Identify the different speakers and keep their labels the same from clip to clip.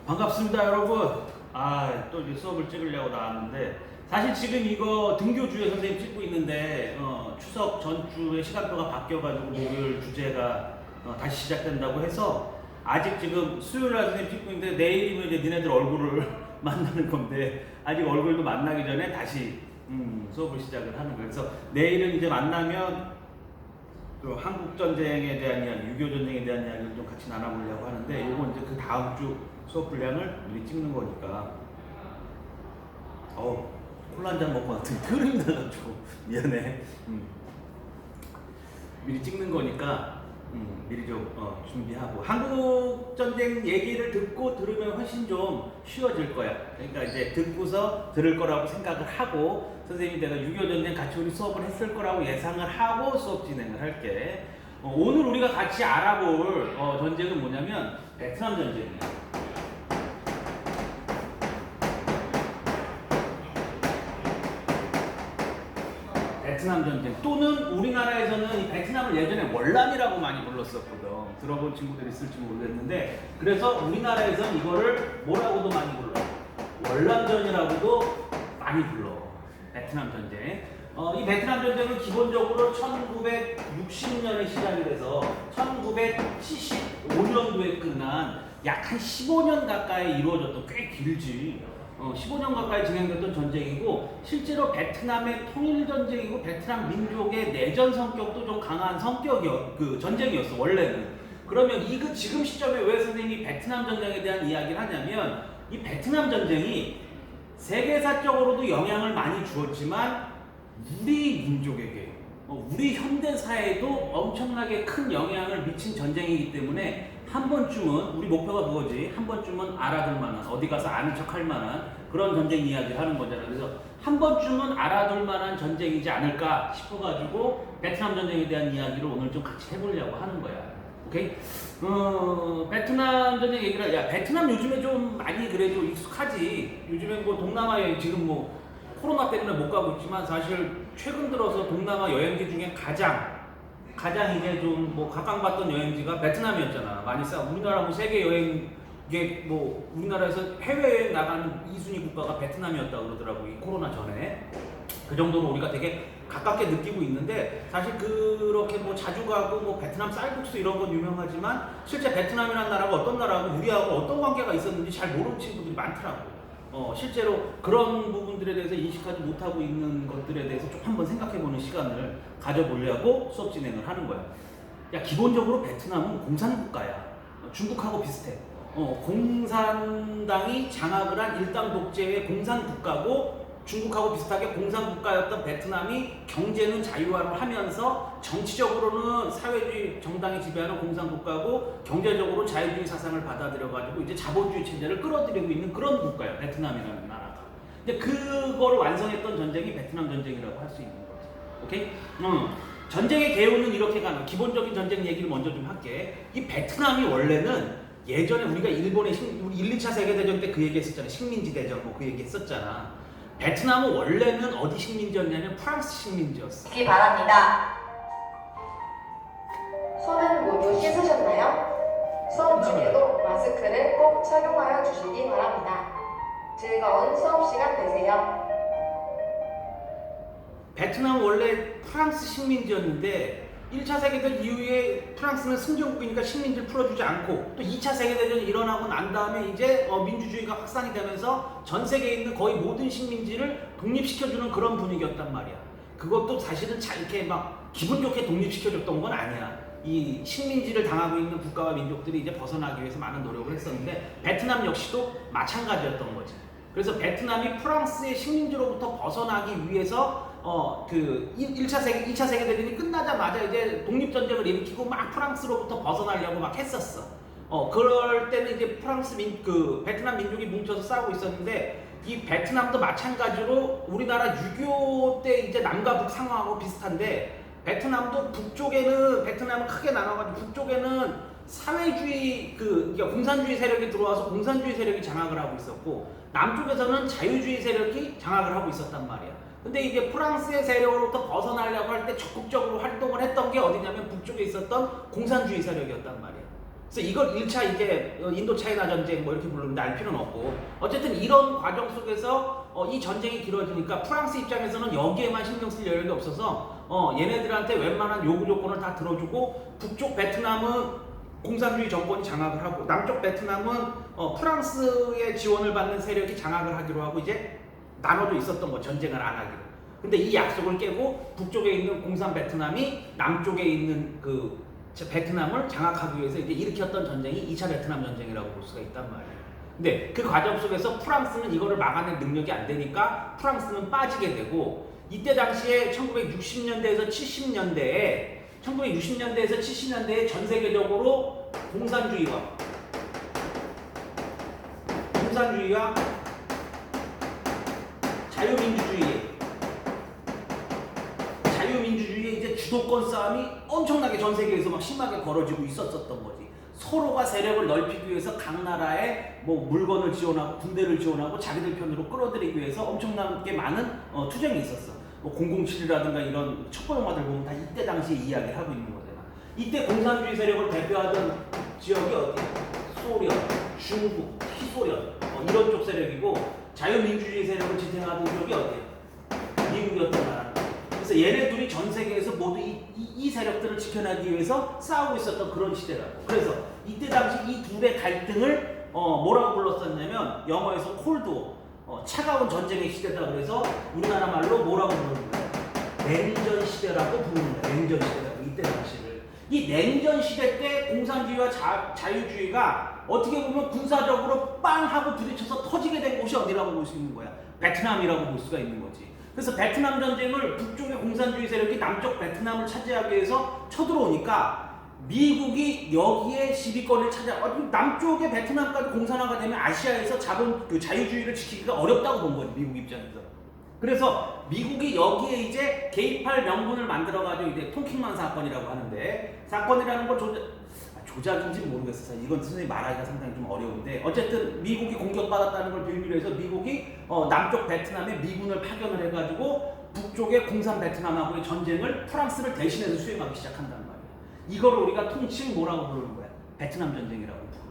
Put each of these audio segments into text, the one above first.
Speaker 1: 반갑습니다, 여러분. 또 이제 수업을 찍으려고 나왔는데, 사실 지금 이거 등교주에 선생님 찍고 있는데, 추석 전주에 시간표가 바뀌어가지고 목요일 주제가 다시 시작된다고 해서, 아직 지금 수요일날 선생님 찍고 있는데, 내일이면 이제 니네들 얼굴을 만나는 건데, 아직 얼굴도 만나기 전에 다시 수업을 시작을 하는 거예요. 그래서 내일은 이제 만나면, 그 한국 전쟁에 대한 이야기, 6.25 전쟁에 대한 이야기를 좀 같이 나눠보려고 하는데, 요건 이제 그 다음 주 수업 분량을 미리 찍는 거니까. 콜라 한 잔 먹고 왔더니 그림이 나가지고 미안해. 미리 찍는 거니까 미리 좀 준비하고, 한국 전쟁 얘기를 듣고 들으면 훨씬 좀 쉬워질 거야. 그러니까 이제 듣고서 들을 거라고 생각을 하고, 선생님이 내가 6.25 전쟁 같이 우리 수업을 했을 거라고 예상을 하고 수업 진행을 할게. 오늘 우리가 같이 알아볼 전쟁은 뭐냐면 베트남 전쟁이야. 베트남 전쟁, 또는 우리나라에서는 이 베트남을 예전에 월남이라고 많이 불렀었거든. 들어본 친구들이 있을지 모르겠는데, 그래서 우리나라에서는 이거를 뭐라고도 많이 불러, 월남전이라고도 많이 불러. 베트남 전쟁. 이 베트남 전쟁은 기본적으로 1960년에 시작이 돼서 1975년도에 끝난, 약 한 15년 가까이 이루어졌던, 꽤 길지, 15년 가까이 진행됐던 전쟁이고, 실제로 베트남의 통일 전쟁이고 베트남 민족의 내전 성격도 좀 강한 그 전쟁이었어 원래는. 그러면 지금 시점에 왜 선생님이 베트남 전쟁에 대한 이야기를 하냐면, 이 베트남 전쟁이 세계사적으로도 영향을 많이 주었지만 우리 민족에게, 우리 현대 사회에도 엄청나게 큰 영향을 미친 전쟁이기 때문에 한 번쯤은, 우리 목표가 그거지, 한 번쯤은 알아둘 만한, 어디 가서 아는 척 할 만한 그런 전쟁 이야기를 하는 거잖아. 그래서 한 번쯤은 알아둘 만한 전쟁이지 않을까 싶어가지고 베트남 전쟁에 대한 이야기를 오늘 좀 같이 해보려고 하는 거야. 오케이? 베트남 전쟁 얘기를, 베트남 요즘에 좀 많이 그래도 익숙하지. 요즘에 뭐 동남아에 지금 뭐 코로나 때문에 못 가고 있지만, 사실 최근 들어서 동남아 여행지 중에 가장 이제 좀 뭐 각광받던 여행지가 베트남이었잖아. 많이 우리나라 뭐 세계 여행객, 뭐 우리나라에서 해외여행 나가는 2순위 국가가 베트남이었다고 그러더라고, 이 코로나 전에. 그 정도로 우리가 되게 가깝게 느끼고 있는데, 사실 그렇게 뭐 자주 가고 뭐 베트남 쌀국수 이런 건 유명하지만, 실제 베트남이라는 나라가 어떤 나라고 우리하고 어떤 관계가 있었는지 잘 모르는 친구들이 많더라고. 실제로 그런 부분들에 대해서 인식하지 못하고 있는 것들에 대해서 좀 한번 생각해보는 시간을 가져보려고 수업 진행을 하는 거야. 기본적으로 베트남은 공산국가야. 중국하고 비슷해. 공산당이 장악을 한 일당 독재의 공산국가고, 중국하고 비슷하게 공산국가였던 베트남이 경제는 자유화를 하면서 정치적으로는 사회주의 정당이 지배하는 공산국가고, 경제적으로 자유주의 사상을 받아들여가지고 이제 자본주의 체제를 끌어들이고 있는 그런 국가예요, 베트남이라는 나라가. 근데 그걸 완성했던 전쟁이 베트남 전쟁이라고 할 수 있는 거죠. 오케이? 전쟁의 개요는 이렇게 가는, 기본적인 전쟁 얘기를 먼저 좀 할게. 이 베트남이 원래는 예전에 우리가 일본의 1, 2차 세계대전 때 그 얘기 했었잖아. 식민지 대전 뭐 그 얘기 했었잖아. 베트남은 원래는 어디 식민지였냐면 프랑스 식민지였어.
Speaker 2: 기 바랍니다. 손은 모두 씻으셨나요? 수업 중에도 마스크를 꼭 착용하여 주시기 바랍니다. 즐거운 수업 시간 되세요.
Speaker 1: 베트남은 원래 프랑스 식민지였는데, 1차 세계대전 이후에 프랑스는 승전국이니까 식민지를 풀어주지 않고, 또 2차 세계대전이 일어나고 난 다음에 이제 민주주의가 확산이 되면서 전 세계에 있는 거의 모든 식민지를 독립시켜주는 그런 분위기였단 말이야. 그것도 사실은 이렇게 막 기분 좋게 독립시켜줬던 건 아니야. 이 식민지를 당하고 있는 국가와 민족들이 이제 벗어나기 위해서 많은 노력을 했었는데, 베트남 역시도 마찬가지였던 거지. 그래서 베트남이 프랑스의 식민지로부터 벗어나기 위해서 2차 세계대전이 끝나자마자 이제 독립전쟁을 일으키고 막 프랑스로부터 벗어나려고 막 했었어. 그럴 때는 이제 베트남 민족이 뭉쳐서 싸우고 있었는데, 이 베트남도 마찬가지로 우리나라 6.25 때 이제 남과 북 상황하고 비슷한데, 베트남도 베트남은 크게 나눠가지고, 북쪽에는 사회주의, 그러니까 공산주의 세력이 들어와서 공산주의 세력이 장악을 하고 있었고, 남쪽에서는 자유주의 세력이 장악을 하고 있었단 말이야. 근데 이게 프랑스의 세력으로부터 벗어나려고 할 때 적극적으로 활동을 했던 게 어디냐면 북쪽에 있었던 공산주의 세력이었단 말이야. 그래서 이걸 1차 이제 인도 차이나 전쟁 뭐 이렇게 부르는데 알 필요는 없고 어쨌든 이런 과정 속에서 이 전쟁이 길어지니까 프랑스 입장에서는 여기에만 신경 쓸 여력이 없어서 얘네들한테 웬만한 요구 조건을 다 들어주고 북쪽 베트남은 공산주의 정권이 장악을 하고 남쪽 베트남은 프랑스의 지원을 받는 세력이 장악을 하기로 하고 이제 나눠져 있었던 거 전쟁을 안 하기로. 근데 이 약속을 깨고 북쪽에 있는 공산 베트남이 남쪽에 있는 그 베트남을 장악하기 위해서 이제 일으켰던 전쟁이 2차 베트남 전쟁이라고 볼 수가 있단 말이에요. 근데 그 과정 속에서 프랑스는 이거를 막아낼 능력이 안 되니까 프랑스는 빠지게 되고 이때 당시에 1960년대에서 70년대에 전 세계적으로 공산주의와 자유민주주의의 이제 주도권 싸움이 엄청나게 전 세계에서 막 심하게 벌어지고 있었던 거지. 서로가 세력을 넓히기 위해서 각 나라에 뭐 물건을 지원하고 군대를 지원하고 자기들 편으로 끌어들이기 위해서 엄청나게 많은 투쟁이 있었어. 뭐 007이라든가 이런 첩보 영화들 보면 다 이때 당시에 이야기를 하고 있는 거잖아. 이때 공산주의 세력을 대표하던 지역이 어디야? 소련, 중국, 특히 소련 이런 쪽 세력이고 자유민주주의 세력을 지탱하던 지역이 어디야? 미국이었던 나라. 그래서 얘네들이 전 세계에서 모두 이 세력들을 지켜내기 위해서 싸우고 있었던 그런 시대라고. 그래서 이때 당시 이 둘의 갈등을 뭐라고 불렀었냐면 영어에서 콜드워, 차가운 전쟁의 시대다. 그래서 우리나라 말로 뭐라고 부르는 거야? 냉전 시대라고 부르는 거야. 냉전 시대라고 이때 당시를. 이 냉전 시대 때 공산주의와 자유주의가 어떻게 보면 군사적으로 빵 하고 부딪혀서 터지게 된 곳이 어디라고 볼 수 있는 거야? 베트남이라고 볼 수가 있는 거지. 그래서 베트남 전쟁을 북쪽의 공산주의 세력이 남쪽 베트남을 차지하기 위해서 쳐들어오니까 미국이 여기에 시비거리를 남쪽의 베트남까지 공산화가 되면 아시아에서 잡은 그 자유주의를 지키기가 어렵다고 본 거지, 미국 입장에서. 그래서 미국이 여기에 이제 개입할 명분을 만들어가지고 이제 통킹만 사건이라고 하는데, 사건이라는 걸 조작인지 모르겠어요. 이건 선생님이 말하기가 상당히 좀 어려운데, 어쨌든 미국이 공격받았다는 걸 빌미로 해서 미국이 남쪽 베트남에 미군을 파견을 해가지고 북쪽의 공산 베트남하고의 전쟁을 프랑스를 대신해서 수행하기 시작한단 말이에요. 이걸 우리가 통칭 뭐라고 부르는 거야? 베트남 전쟁이라고 부르는 거야.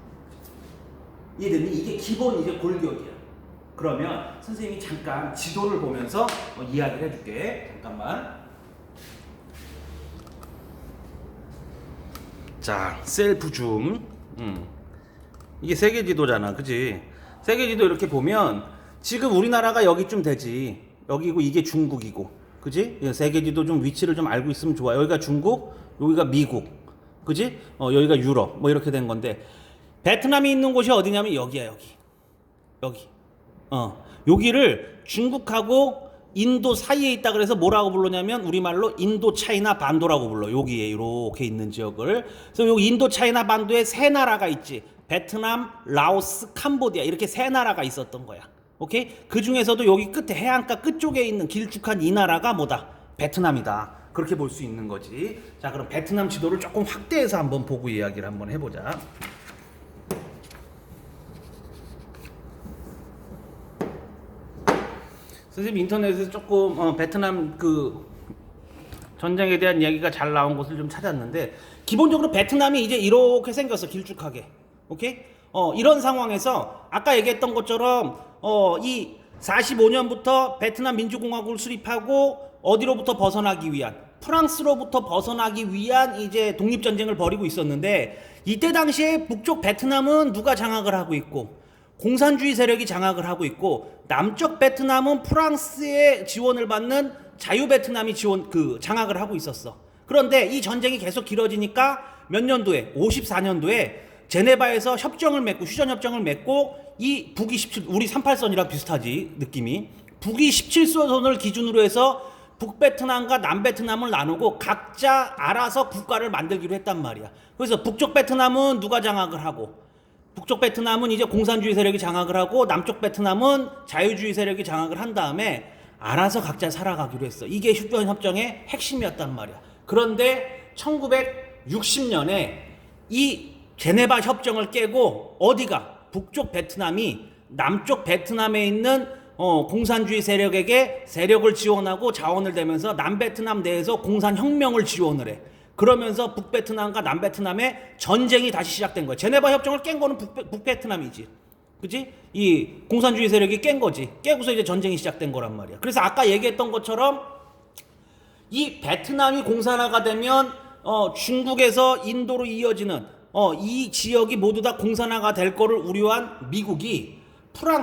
Speaker 1: 이해됐니? 이게 기본 이제 골격이야. 그러면 선생님이 잠깐 지도를 보면서 이야기를 해줄게. 잠깐만. 자, 셀프 줌. 이게 세계 지도잖아, 그지? 세계 지도 이렇게 보면 지금 우리나라가 여기쯤 되지. 여기고 이게 중국이고, 그지? 세계 지도 좀 위치를 좀 알고 있으면 좋아. 여기가 중국, 여기가 미국, 그지? 여기가 유럽, 뭐 이렇게 된 건데, 베트남이 있는 곳이 어디냐면 여기야, 여기. 여기를 중국하고 인도 사이에 있다 그래서 뭐라고 불러냐면 우리말로 인도 차이나 반도라고 불러. 여기에 이렇게 있는 지역을. 그래서 여기 인도 차이나 반도에 세 나라가 있지. 베트남, 라오스, 캄보디아 이렇게 세 나라가 있었던 거야. 오케이? 그 중에서도 여기 끝에 해안가 끝쪽에 있는 길쭉한 이 나라가 뭐다? 베트남이다. 그렇게 볼 수 있는 거지. 자, 그럼 베트남 지도를 조금 확대해서 한번 보고 이야기를 한번 해보자. 선생님 인터넷에서 조금 베트남 그 전쟁에 대한 이야기가 잘 나온 곳을 좀 찾았는데, 기본적으로 베트남이 이제 이렇게 생겼어. 길쭉하게. 오케이? 이런 상황에서 아까 얘기했던 것처럼 이 45년부터 베트남 민주공화국을 수립하고 어디로부터 벗어나기 위한, 프랑스로부터 벗어나기 위한 이제 독립전쟁을 벌이고 있었는데, 이때 당시에 북쪽 베트남은 누가 장악을 하고 있고 공산주의 세력이 장악을 하고 있고, 남쪽 베트남은 프랑스의 지원을 받는 자유 베트남이 장악을 하고 있었어. 그런데 이 전쟁이 계속 길어지니까 몇 년도에 54년도에 제네바에서 협정을 맺고, 휴전협정을 맺고, 이 북위 17, 우리 38선이랑 비슷하지 느낌이, 북위 17선을 기준으로 해서 북베트남과 남베트남을 나누고 각자 알아서 국가를 만들기로 했단 말이야. 그래서 북쪽 베트남은 누가 장악을 하고, 북쪽 베트남은 이제 공산주의 세력이 장악을 하고, 남쪽 베트남은 자유주의 세력이 장악을 한 다음에 알아서 각자 살아가기로 했어. 이게 휴전협정의 핵심이었단 말이야. 그런데 1960년에 이 제네바 협정을 깨고 어디가? 북쪽 베트남이 남쪽 베트남에 있는 공산주의 세력에게 세력을 지원하고 자원을 대면서 남베트남 내에서 공산혁명을 지원을 해. 그러면서 북베트남과 남베트남의 전쟁이 다시 시작된 거야. 제네바 협정을 깬 거는 북베트남이지. 그치? 이 공산주의 세력이 깬 거지. 깨고서 이제 전쟁이 시작된 거란 말이야. 그래서 아까 얘기했던 것처럼 이 베트남이 공산화가 되면 중국에서 인도로 이어지는 이 지역이 모두 다 공산화가 될 거를 우려한 미국이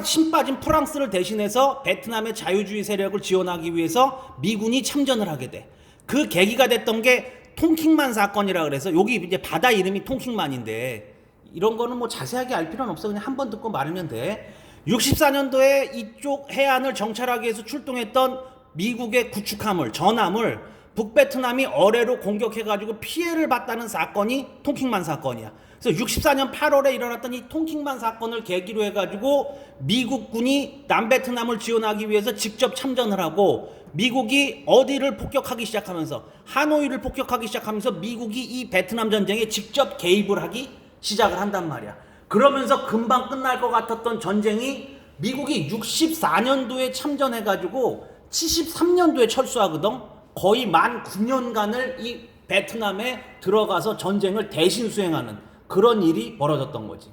Speaker 1: 신 빠진 프랑스를 대신해서 베트남의 자유주의 세력을 지원하기 위해서 미군이 참전을 하게 돼. 그 계기가 됐던 게 통킹만 사건이라 그래서 여기 이제 바다 이름이 통킹만인데 이런 거는 뭐 자세하게 알 필요는 없어. 그냥 한 번 듣고 말하면 돼. 64년도에 이쪽 해안을 정찰하기 위해서 출동했던 미국의 구축함을 전함을 북베트남이 어뢰로 공격해가지고 피해를 봤다는 사건이 통킹만 사건이야. 그래서 64년 8월에 일어났던 이 통킹만 사건을 계기로 해가지고 미국군이 남베트남을 지원하기 위해서 직접 참전을 하고 미국이 어디를 폭격하기 시작하면서 하노이를 폭격하기 시작하면서 미국이 이 베트남 전쟁에 직접 개입을 하기 시작을 한단 말이야. 그러면서 금방 끝날 것 같았던 전쟁이 미국이 64년도에 참전해가지고 73년도에 철수하거든. 거의 만 9년간을 이 베트남에 들어가서 전쟁을 대신 수행하는 그런 일이 벌어졌던 거지.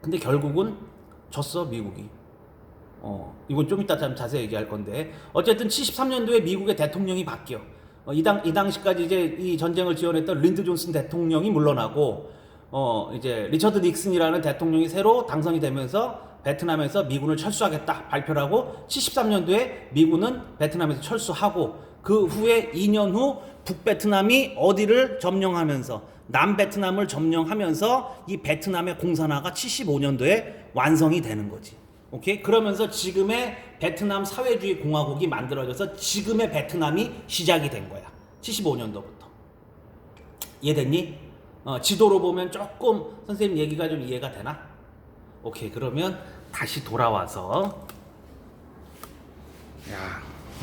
Speaker 1: 근데 결국은 졌어 미국이. 이건 좀 이따 좀 자세히 얘기할 건데 어쨌든 73년도에 미국의 대통령이 바뀌어. 이 당시까지 이제 이 전쟁을 지원했던 린드 존슨 대통령이 물러나고 이제 리처드 닉슨이라는 대통령이 새로 당선이 되면서 베트남에서 미군을 철수하겠다 발표를 하고 73년도에 미군은 베트남에서 철수하고 그 후에 2년 후 북베트남이 어디를 점령하면서 남베트남을 점령하면서 이 베트남의 공산화가 75년도에 완성이 되는 거지. 오케이? 그러면서 지금의 베트남 사회주의 공화국이 만들어져서 지금의 베트남이 시작이 된 거야. 75년도부터. 이해됐니? 지도로 보면 조금 선생님 얘기가 좀 이해가 되나? 오케이. 그러면 다시 돌아와서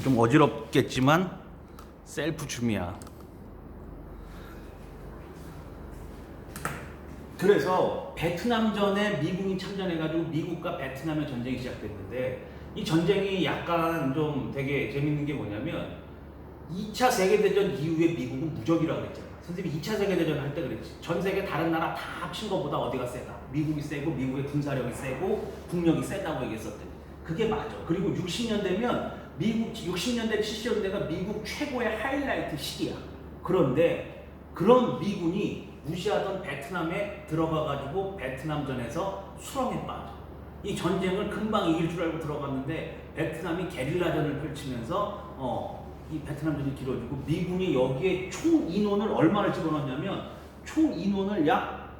Speaker 1: 좀 어지럽겠지만 셀프 춤이야. 그래서 베트남전에 미군이 참전해가지고 미국과 베트남의 전쟁이 시작됐는데 이 전쟁이 약간 좀 되게 재밌는 게 뭐냐면 2차 세계대전 이후에 미국은 무적이라고 그랬잖아. 선생님이 2차 세계대전 할 때 그랬지. 전 세계 다른 나라 다 합친 것보다 어디가 세다. 미국이 세고 미국의 군사력이 세고 국력이 세다고 얘기했었대. 그게 맞아. 그리고 60년 되면 미국 60년대 70년대가 미국 최고의 하이라이트 시기야. 그런데 그런 미군이 무시하던 베트남에 들어가가지고 베트남전에서 수렁에 빠져. 이 전쟁을 금방 이길 줄 알고 들어갔는데 베트남이 게릴라전을 펼치면서 이 베트남전이 길어지고 미군이 여기에 총 인원을 얼마를 집어넣냐면 총 인원을 약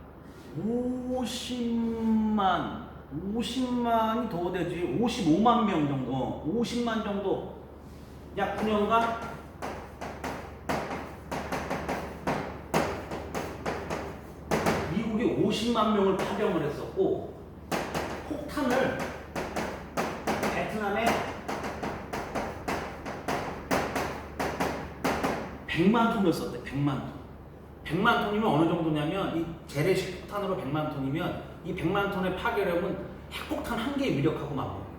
Speaker 1: 50만이 더 되지 55만 명 정도 50만 정도 약 9년간 미국이 50만 명을 파병을 했었고 폭탄을 베트남에 100만 톤을 썼대. 100만 톤. 100만 톤이면 어느 정도냐면 이 재래식 폭탄으로 100만 톤이면 이 100만 톤의 파괴력은 핵폭탄 한 개의 위력하고 맞먹는 거예요.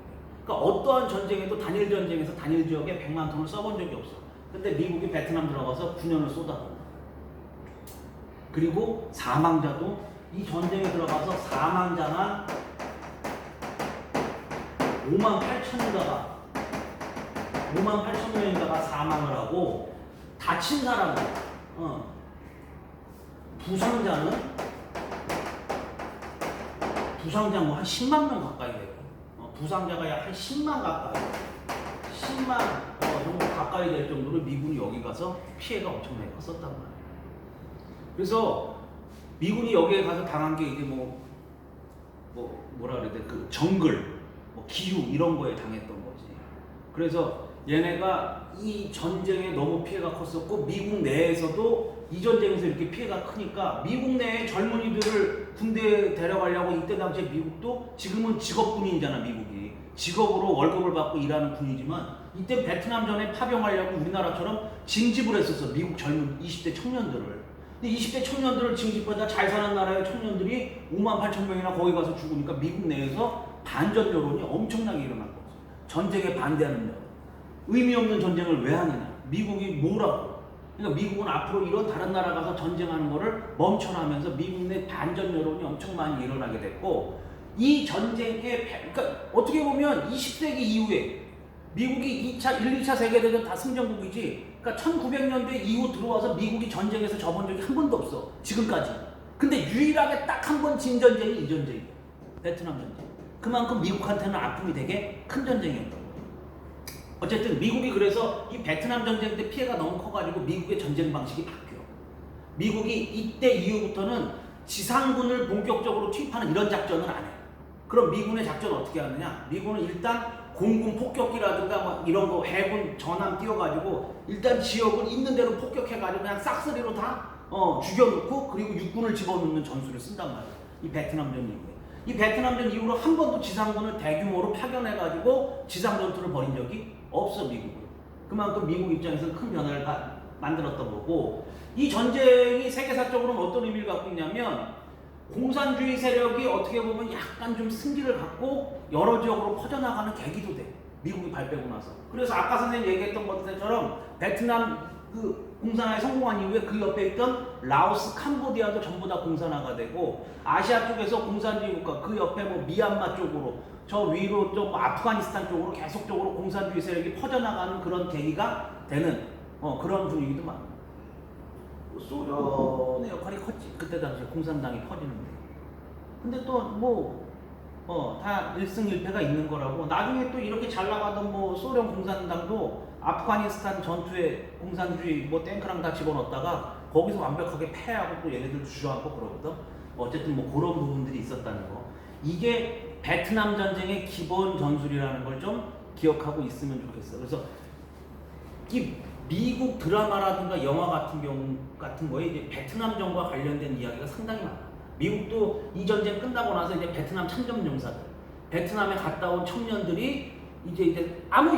Speaker 1: 그러니까 어떠한 전쟁에도 단일 전쟁에서 단일 지역에 100만 톤을 써본 적이 없어. 근데 미국이 베트남 들어가서 9년을 쏟아붓는 거예요. 그리고 사망자도 이 전쟁에 들어가서 사망자만 5만 8천 명인가가 사망을 하고 다친 사람은 부상자는 뭐 한 10만 명 가까이 돼요. 부상자가 약 한 10만 가까이 10만 정도 가까이 될 정도로 미군이 여기 가서 피해가 엄청나게 컸었단 말이에요. 그래서 미군이 여기에 가서 당한 게 이제 뭐라 그래야 돼? 그 정글, 기후 이런 거에 당했던 거지. 그래서 얘네가 이 전쟁에 너무 피해가 컸었고 미국 내에서도 이 전쟁에서 이렇게 피해가 크니까 미국 내의 젊은이들을 군대에 데려가려고 이때 당시에 미국도 지금은 직업군인이잖아. 미국이 직업으로 월급을 받고 일하는 군이지만 이때 베트남전에 파병하려고 우리나라처럼 징집을 했었어. 미국 젊은 20대 청년들을. 근데 20대 청년들을 징집하다 잘 사는 나라의 청년들이 5만 8천 명이나 거기 가서 죽으니까 미국 내에서 반전 여론이 엄청나게 일어난 거지. 전쟁에 반대하는 여론. 의미 없는 전쟁을 왜 하느냐. 미국이 뭐라고. 그러니까 미국은 앞으로 이런 다른 나라 가서 전쟁하는 거를 멈춰나면서 미국 내 반전 여론이 엄청 많이 일어나게 됐고 이 전쟁의 그러니까 어떻게 보면 20세기 이후에 미국이 2차, 1, 2차 세계대전 다 승전국이지 그러니까 1900년대 이후 들어와서 미국이 전쟁에서 져본 적이 한 번도 없어 지금까지. 근데 유일하게 딱 한 번 진 전쟁이 이 전쟁이에요. 베트남 전쟁. 그만큼 미국한테는 아픔이 되게 큰 전쟁이었던 거예요. 어쨌든 미국이 그래서 이 베트남 전쟁 때 피해가 너무 커가지고 미국의 전쟁 방식이 바뀌어. 미국이 이때 이후부터는 지상군을 본격적으로 투입하는 이런 작전을 안 해요. 그럼 미군의 작전을 어떻게 하느냐? 미군은 일단 공군 폭격기라든가 뭐 이런 거 해군 전함 띄워가지고 일단 지역을 있는 대로 폭격해가지고 그냥 싹쓸이로 다 죽여놓고 그리고 육군을 집어넣는 전술을 쓴단 말이에요. 이 베트남전 이후에. 이 베트남전 이후로 한 번도 지상군을 대규모로 파견해가지고 지상 전투를 벌인 적이 없어 미국은. 그만큼 미국 입장에서는 큰 변화를 만들었던 거고 이 전쟁이 세계사적으로는 어떤 의미를 갖고 있냐면 공산주의 세력이 어떻게 보면 약간 좀 승기를 갖고 여러 지역으로 퍼져나가는 계기도 돼. 미국이 발빼고 나서. 그래서 아까 선생님 얘기했던 것처럼 베트남 그 공산화에 성공한 이후에 그 옆에 있던 라오스, 캄보디아도 전부 다 공산화가 되고 아시아 쪽에서 공산주의 국가 그 옆에 뭐 미얀마 쪽으로 저 위로 좀 아프가니스탄 쪽으로 계속적으로 공산주의 세력이 퍼져나가는 그런 계기가 되는 그런 분위기도 많아요. 소련의 역할이 컸지. 그때 당시에 공산당이 퍼지는데. 근데 또 다 일승일패가 있는 거라고. 나중에 또 이렇게 잘 나가던 뭐 소련 공산당도 아프가니스탄 전투에 공산주의 뭐 탱크랑 다 집어넣었다가 거기서 완벽하게 패하고 또 얘네들 주저앉고 그러거든. 어쨌든 뭐 그런 부분들이 있었다는 거. 이게 베트남 전쟁의 기본 전술이라는 걸 좀 기억하고 있으면 좋겠어. 그래서 이 미국 드라마라든가 영화 같은 거에 이제 베트남전과 관련된 이야기가 상당히 많아. 미국도 이 전쟁 끝나고 나서 이제 베트남 참전용사들, 베트남에 갔다 온 청년들이 이제 아무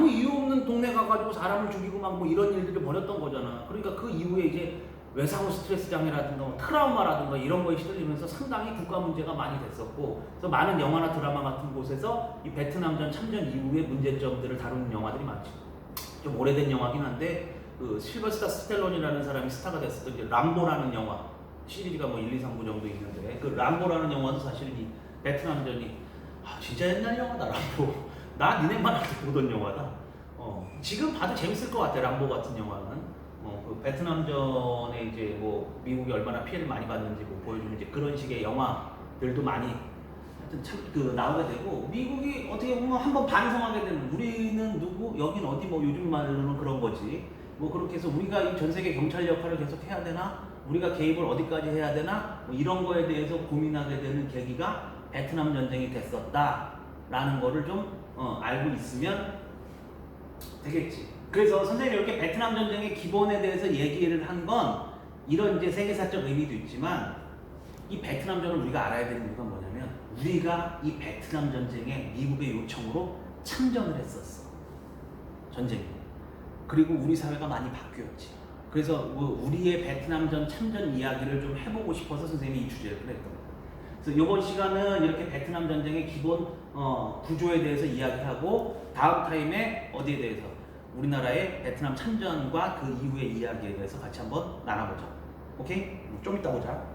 Speaker 1: 이유 없는 동네 가가지고 사람을 죽이고 막 뭐 이런 일들을 벌였던 거잖아. 그러니까 그 이후에 이제 외상후 스트레스 장애라든가 뭐 트라우마라든가 이런 거에 시달리면서 상당히 국가 문제가 많이 됐었고, 그래서 많은 영화나 드라마 같은 곳에서 이 베트남전 참전 이후의 문제점들을 다루는 영화들이 많죠. 좀 오래된 영화긴 한데 그 실버스타 스텔론이라는 사람이 스타가 됐었던 이제 람보라는 영화 시리즈가 뭐 1, 2, 3부 정도 있는데 그 람보라는 영화도 사실은 이 베트남전이 진짜 옛날 영화다 람보. 나 니네만 할 때 보던 영화다. 지금 봐도 재밌을 것 같아 람보 같은 영화는. 그 베트남전에 이제 뭐 미국이 얼마나 피해를 많이 받는지 뭐 보여주는 이제 그런 식의 영화들도 많이 하여튼 참 나오게 되고 미국이 어떻게 보면 한번 반성하게 되는 우리는 누구 여긴 어디 뭐 요즘 말로는 그런 거지 뭐 그렇게 해서 우리가 이 전 세계 경찰 역할을 계속 해야 되나 우리가 개입을 어디까지 해야 되나 뭐 이런 거에 대해서 고민하게 되는 계기가 베트남 전쟁이 됐었다라는 거를 좀 알고 있으면 되겠지. 그래서 선생님이 이렇게 베트남 전쟁의 기본에 대해서 얘기를 한 건 이런 이제 세계사적 의미도 있지만 이 베트남전을 우리가 알아야 되는 이유가 뭐냐면 우리가 이 베트남 전쟁에 미국의 요청으로 참전을 했었어. 전쟁에. 그리고 우리 사회가 많이 바뀌었지. 그래서 우리의 베트남전 참전 이야기를 좀 해보고 싶어서 선생님이 이 주제를 했던 거예요. 그래서 이번 시간은 이렇게 베트남 전쟁의 기본 구조에 대해서 이야기하고 다음 타임에 어디에 대해서 우리나라의 베트남 참전과 그 이후의 이야기에 대해서 같이 한번 나눠보자. 오케이? 좀 이따 보자.